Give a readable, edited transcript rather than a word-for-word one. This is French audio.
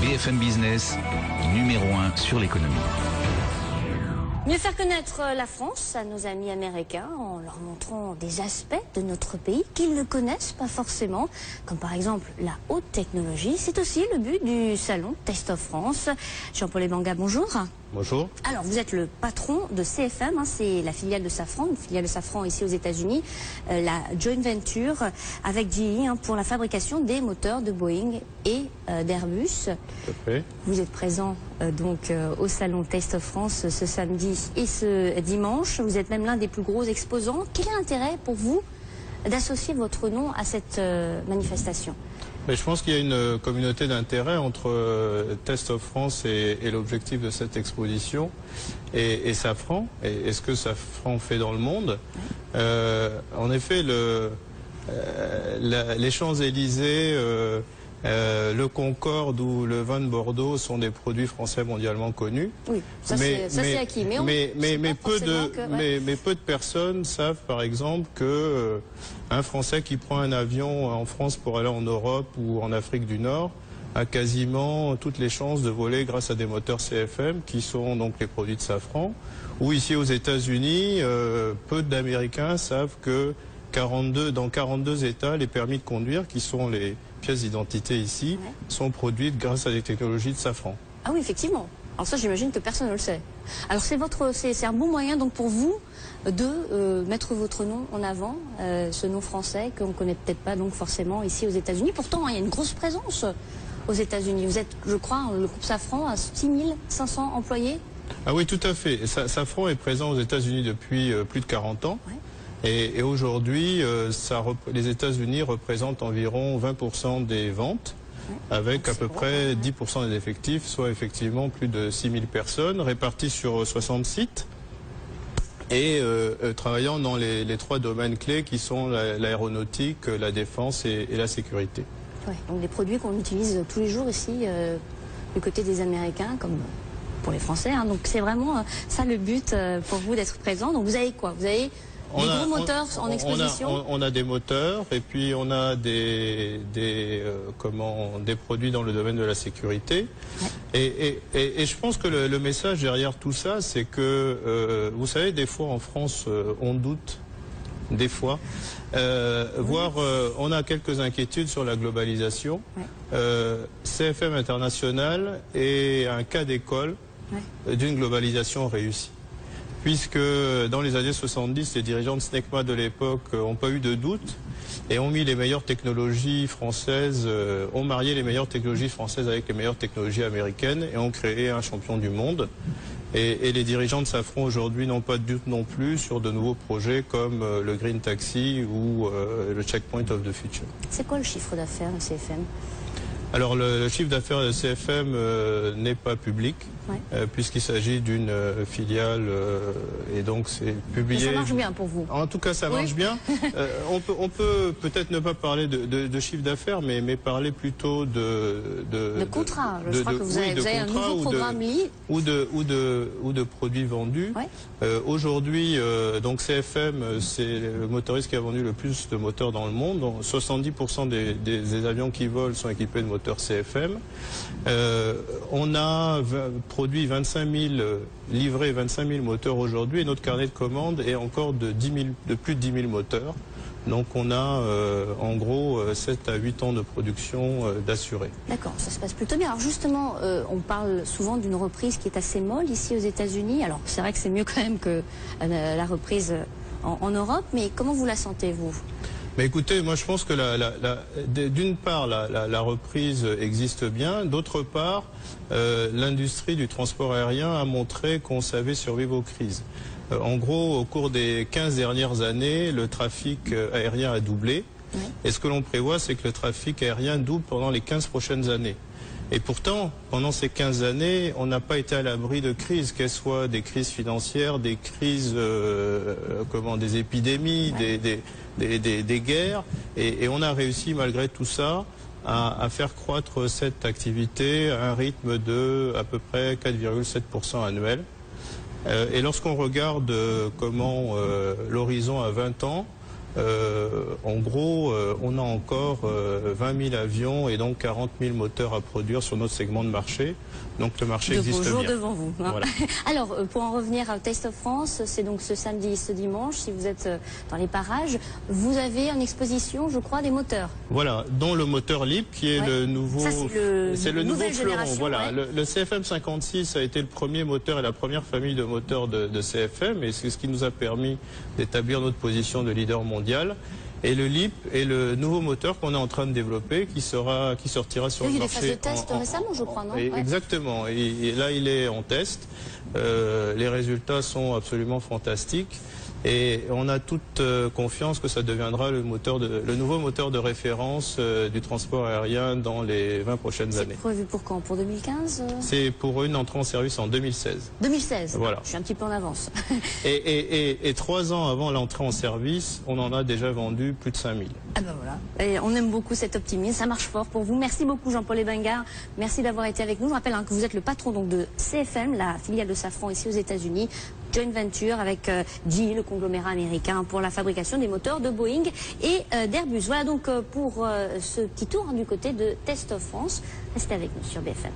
BFM Business, numéro 1 sur l'économie. Mieux faire connaître la France à nos amis américains en leur montrant des aspects de notre pays qu'ils ne connaissent pas forcément, comme par exemple la haute technologie. C'est aussi le but du salon Taste of France. Jean-Paul Ebanga, bonjour. Bonjour. Alors, vous êtes le patron de CFM, c'est la filiale de Safran, une filiale de Safran ici aux États-Unis, la joint venture avec GE pour la fabrication des moteurs de Boeing et d'Airbus. Tout à fait. Vous êtes présent au salon Taste of France ce samedi et ce dimanche. Vous êtes même l'un des plus gros exposants. Quel est l'intérêt pour vous d'associer votre nom à cette manifestation ? Mais je pense qu'il y a une communauté d'intérêt entre Taste of France et l'objectif de cette exposition et Safran, et ce que Safran fait dans le monde. En effet, les Champs-Élysées, le Concorde ou le vin de Bordeaux sont des produits français mondialement connus. Oui, ça c'est acquis. Mais peu de personnes savent par exemple que un Français qui prend un avion en France pour aller en Europe ou en Afrique du Nord a quasiment toutes les chances de voler grâce à des moteurs CFM qui sont donc les produits de Safran. Ou ici aux États-Unis, peu d'Américains savent que dans 42 États, les permis de conduire, qui sont les pièces d'identité ici, sont produites grâce à des technologies de Safran. Ah oui, effectivement. Alors ça, j'imagine que personne ne le sait. Alors c'est un bon moyen donc pour vous de mettre votre nom en avant, ce nom français qu'on ne connaît peut-être pas donc forcément ici aux États-Unis. Pourtant, il y a une grosse présence aux États-Unis. Vous êtes, je crois, le groupe Safran à 6500 employés. Ah oui, tout à fait. Safran est présent aux États-Unis depuis plus de 40 ans. Ouais. Et aujourd'hui, les États-Unis représentent environ 20% des ventes, avec à peu près 10% des effectifs, soit effectivement plus de 6000 personnes réparties sur 60 sites et travaillant dans les trois domaines clés qui sont l'aéronautique, la défense et la sécurité. Ouais, donc des produits qu'on utilise tous les jours ici du côté des Américains comme pour les Français. Donc c'est vraiment ça le but pour vous d'être présent. Donc vous avez quoi? Vous avez des gros moteurs en exposition. On a des moteurs et puis on a des produits dans le domaine de la sécurité. Ouais. Et je pense que le message derrière tout ça, c'est que, vous savez, des fois en France, on doute. Des fois. On a quelques inquiétudes sur la globalisation. Ouais. CFM International est un cas d'école d'une globalisation réussie. Puisque dans les années 70, les dirigeants de SNECMA de l'époque n'ont pas eu de doute et ont mis les meilleures technologies françaises, ont marié les meilleures technologies françaises avec les meilleures technologies américaines et ont créé un champion du monde. Et les dirigeants de Safran aujourd'hui n'ont pas de doute non plus sur de nouveaux projets comme le Green Taxi ou le Checkpoint of the Future. C'est quoi le chiffre d'affaires de CFM ? Alors le chiffre d'affaires de CFM n'est pas public, puisqu'il s'agit d'une filiale et donc c'est publié. Mais ça marche bien pour vous. En tout cas, ça marche bien. On peut peut-être ne pas parler de chiffre d'affaires, mais parler plutôt de contrats. Je crois que vous avez un nouveau programme ou de produits vendus. Ouais. Aujourd'hui, donc CFM, c'est le motoriste qui a vendu le plus de moteurs dans le monde. Donc 70% des avions qui volent sont équipés de moteurs CFM. On a produit 25 000, livré 25 000 moteurs aujourd'hui et notre carnet de commandes est encore de plus de 10 000 moteurs. Donc on a en gros 7 à 8 ans de production d'assurés. D'accord, ça se passe plutôt bien. Alors justement, on parle souvent d'une reprise qui est assez molle ici aux États-Unis. Alors c'est vrai que c'est mieux quand même que la reprise en Europe, mais comment vous la sentez vous ? Mais écoutez, moi je pense que d'une part la reprise existe bien, d'autre part l'industrie du transport aérien a montré qu'on savait survivre aux crises. En gros, au cours des 15 dernières années, le trafic aérien a doublé. Oui. Et ce que l'on prévoit, c'est que le trafic aérien double pendant les 15 prochaines années. Et pourtant, pendant ces 15 années, on n'a pas été à l'abri de crises, qu'elles soient des crises financières, des crises, des épidémies, des guerres. Et on a réussi, malgré tout ça, à faire croître cette activité à un rythme de à peu près 4,7% annuel. Et lorsqu'on regarde comment l'horizon à 20 ans, En gros, on a encore 20 000 avions et donc 40 000 moteurs à produire sur notre segment de marché. Donc le marché existe bien. Devant vous. Hein. Voilà. Alors, pour en revenir à Taste of France, c'est donc ce samedi et ce dimanche, si vous êtes dans les parages, vous avez en exposition, je crois, des moteurs. Voilà, dont le moteur LEAP qui est le nouveau... Ça, c'est le nouveau fleuron. Voilà, ouais. le CFM56 a été le premier moteur et la première famille de moteurs de CFM et c'est ce qui nous a permis d'établir notre position de leader mondial. Et le LEAP est le nouveau moteur qu'on est en train de développer qui sortira sur le marché. Il y a eu des phases de test récemment, je crois, non? Exactement. Et là, il est en test. Les résultats sont absolument fantastiques. Et on a toute confiance que ça deviendra le nouveau moteur de référence du transport aérien dans les 20 prochaines années. C'est prévu pour quand? Pour 2015? C'est pour une entrée en service en 2016. 2016. Voilà. Je suis un petit peu en avance. Et 3 ans avant l'entrée en service, on en a déjà vendu plus de 5000. Ah ben voilà. Et on aime beaucoup cet optimisme. Ça marche fort pour vous. Merci beaucoup Jean-Paul Ebengart. Merci d'avoir été avec nous. Je rappelle que vous êtes le patron donc de CFM, la filiale de Safran ici aux États-Unis. Joint venture avec GE, le conglomérat américain, pour la fabrication des moteurs de Boeing et d'Airbus. Voilà donc pour ce petit tour du côté de Taste of France. Restez avec nous sur BFM.